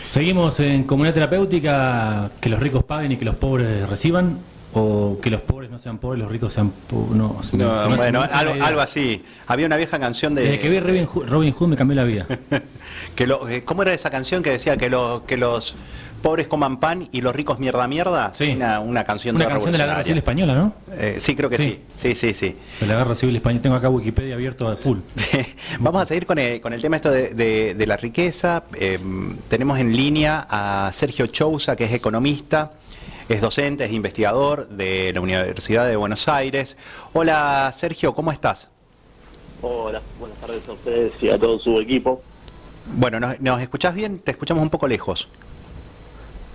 Seguimos en comunidad terapéutica, que los ricos paguen y que los pobres reciban, o que los pobres no sean pobres, los ricos sean pobres. No, No, bueno, algo así. Había una vieja canción de... Desde que vi Robin Hood me cambió la vida. ¿Cómo era esa canción que decía que los pobres coman pan y los ricos mierda mierda? Sí. Una canción Una canción de la Guerra Civil Española, ¿no? Sí, creo que sí. Sí. De la Guerra Civil Española. Tengo acá Wikipedia abierto a full. Vamos a seguir con el tema esto de la riqueza. Tenemos en línea a Sergio Chousa, que es economista, es docente, es investigador de la Universidad de Buenos Aires. Hola Sergio, ¿cómo estás? Hola, buenas tardes a ustedes y a todo su equipo. Bueno, ¿nos escuchás bien? Te escuchamos un poco lejos.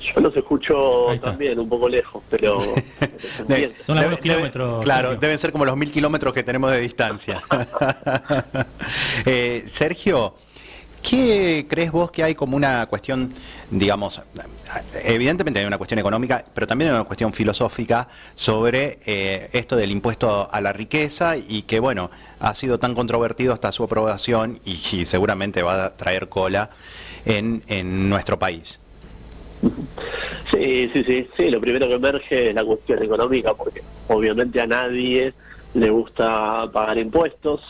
Yo los escucho también un poco lejos, pero son algunos kilómetros. Claro, Sergio. deben ser como los 1000 kilómetros que tenemos de distancia. Sergio, ¿qué crees vos que hay como una cuestión, digamos, evidentemente hay una cuestión económica, pero también hay una cuestión filosófica sobre esto del impuesto a la riqueza y que, bueno, ha sido tan controvertido hasta su aprobación y seguramente va a traer cola en nuestro país? Sí, lo primero que emerge es la cuestión económica, porque obviamente a nadie le gusta pagar impuestos.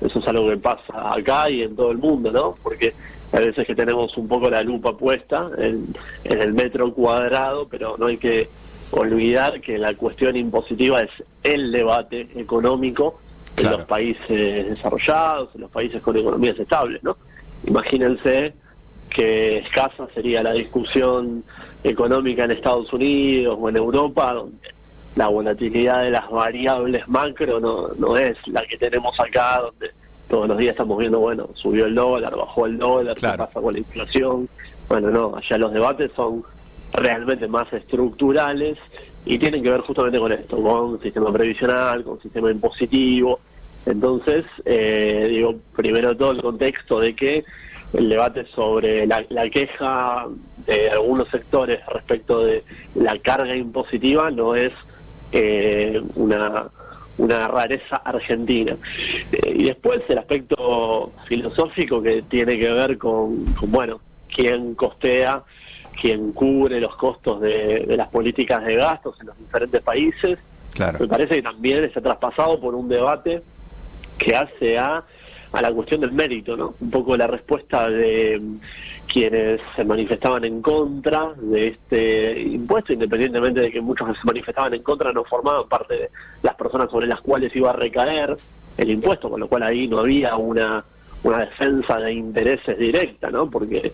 Eso es algo que pasa acá y en todo el mundo, ¿no? Porque a veces que tenemos un poco la lupa puesta en el metro cuadrado, pero no hay que olvidar que la cuestión impositiva es el debate económico en los países desarrollados, en los países con economías estables, ¿no? Imagínense que escasa sería la discusión económica en Estados Unidos o en Europa, donde la volatilidad de las variables macro no es la que tenemos acá, donde todos los días estamos viendo, bueno, subió el dólar, bajó el dólar, qué pasa con la inflación. Bueno, no, allá los debates son realmente más estructurales y tienen que ver justamente con esto, con sistema previsional, con sistema impositivo. Entonces, digo, primero todo el contexto de que el debate sobre la queja de algunos sectores respecto de la carga impositiva no es una rareza argentina. Y después el aspecto filosófico que tiene que ver con bueno, quién costea, quién cubre los costos de las políticas de gastos en los diferentes países. Claro. Me parece que también está traspasado por un debate que hace a la cuestión del mérito, ¿no? Un poco la respuesta de quienes se manifestaban en contra de este impuesto, independientemente de que muchos que se manifestaban en contra no formaban parte de las personas sobre las cuales iba a recaer el impuesto, con lo cual ahí no había una defensa de intereses directa, ¿no? Porque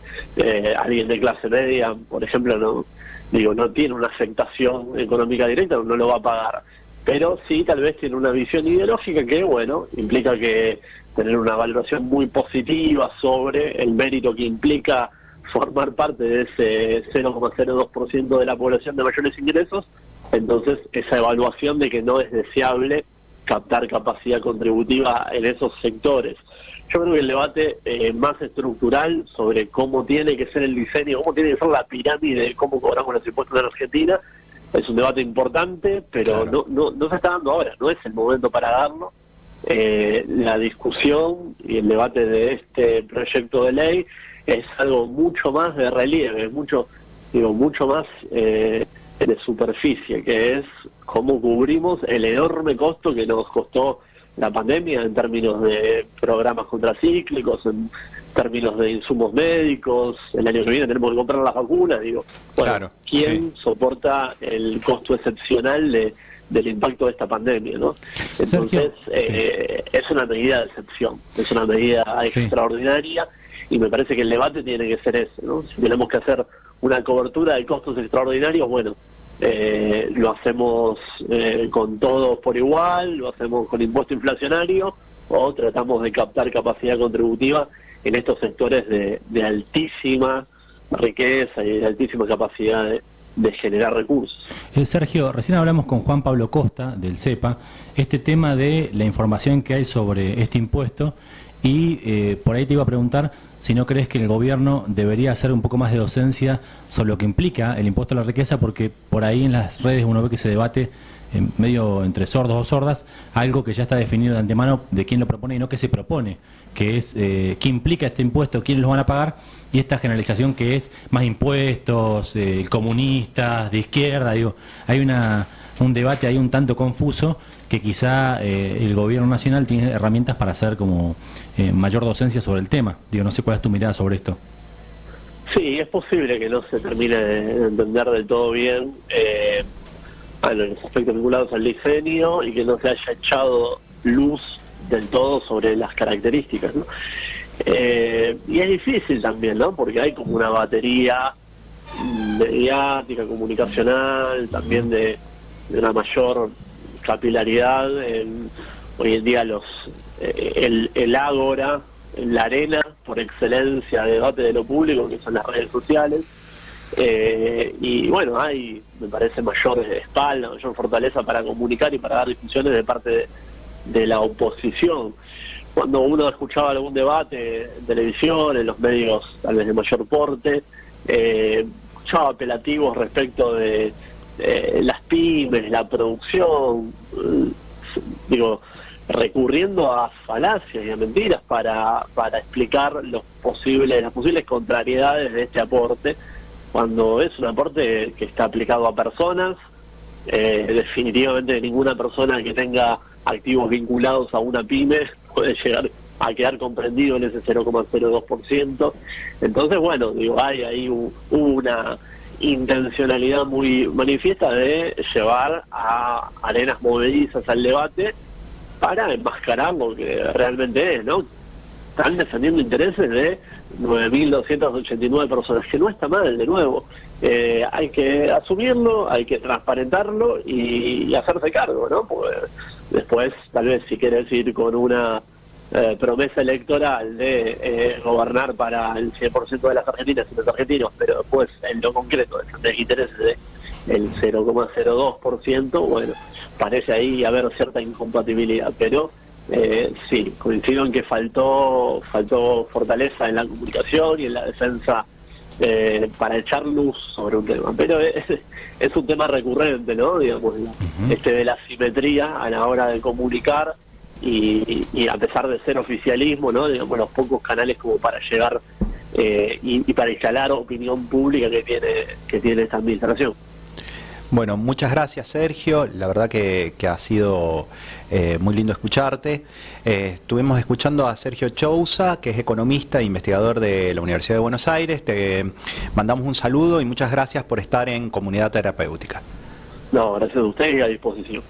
alguien de clase media, por ejemplo, no tiene una afectación económica directa, no lo va a pagar. Pero sí, tal vez tiene una visión ideológica que, bueno, implica que tener una valoración muy positiva sobre el mérito que implica formar parte de ese 0,02% de la población de mayores ingresos. Entonces, esa evaluación de que no es deseable captar capacidad contributiva en esos sectores. Yo creo que el debate más estructural sobre cómo tiene que ser el diseño, cómo tiene que ser la pirámide de cómo cobramos los impuestos en Argentina, es un debate importante, pero no se está dando ahora, no es el momento para darlo. La discusión y el debate de este proyecto de ley es algo mucho más de relieve, mucho más de superficie, que es cómo cubrimos el enorme costo que nos costó la pandemia en términos de programas contracíclicos, en términos de insumos médicos. El año que viene tenemos que comprar las vacunas. ¿Quién soporta el costo excepcional del impacto de esta pandemia, ¿no? Entonces, es una medida de excepción, es una medida extraordinaria, y me parece que el debate tiene que ser ese, ¿no? Si tenemos que hacer una cobertura de costos extraordinarios, bueno, lo hacemos con todos por igual, lo hacemos con impuesto inflacionario, o tratamos de captar capacidad contributiva en estos sectores de altísima riqueza y de altísima capacidad de generar recursos. Sergio, recién hablamos con Juan Pablo Costa del CEPA, este tema de la información que hay sobre este impuesto, y por ahí te iba a preguntar si no crees que el gobierno debería hacer un poco más de docencia sobre lo que implica el impuesto a la riqueza, porque por ahí en las redes uno ve que se debate medio entre sordos o sordas, algo que ya está definido de antemano de quién lo propone y no qué se propone, que es qué implica este impuesto, quiénes lo van a pagar, y esta generalización que es más impuestos, comunistas, de izquierda, digo, hay un debate ahí un tanto confuso que quizá el gobierno nacional tiene herramientas para hacer como mayor docencia sobre el tema. Digo, no sé cuál es tu mirada sobre esto. Sí, es posible que no se termine de entender del todo bien los aspectos vinculados al diseño y que no se haya echado luz del todo sobre las características, ¿no? Y es difícil también, ¿no? Porque hay como una batería mediática, comunicacional, también de una mayor capilaridad. Hoy en día el ágora, la arena por excelencia de debate de lo público, que son las redes sociales, y bueno, hay, me parece, mayor espalda, mayor fortaleza para comunicar y para dar discusiones de parte de la oposición. Cuando uno escuchaba algún debate en televisión, en los medios tal vez de mayor porte, escuchaba apelativos respecto de las pymes, la producción, recurriendo a falacias y a mentiras para explicar las posibles contrariedades de este aporte, cuando es un aporte que está aplicado a personas. Definitivamente ninguna persona que tenga activos vinculados a una pyme puede llegar a quedar comprendido en ese 0,02%. Entonces, bueno, hay ahí una intencionalidad muy manifiesta de llevar a arenas movedizas al debate para enmascarar lo que realmente es, ¿no? Están defendiendo intereses de 9.289 personas, que no está mal, de nuevo. Hay que asumirlo, hay que transparentarlo y hacerse cargo, ¿no? Porque después, tal vez, si quieres ir con una promesa electoral de gobernar para el 100% de las argentinas y los argentinos, pero después, en lo concreto, defender intereses del 0,02%, bueno, parece ahí haber cierta incompatibilidad, pero sí, coincido en que faltó fortaleza en la comunicación y en la defensa para echar luz sobre un tema, pero es un tema recurrente, ¿no? Digamos, de la simetría a la hora de comunicar y a pesar de ser oficialismo, ¿no? Digamos, los pocos canales como para llegar y para instalar opinión pública que tiene esta administración. Bueno, muchas gracias, Sergio. La verdad que ha sido muy lindo escucharte. Estuvimos escuchando a Sergio Chousa, que es economista e investigador de la Universidad de Buenos Aires. Te mandamos un saludo y muchas gracias por estar en Comunidad Terapéutica. No, gracias a ustedes y a disposición.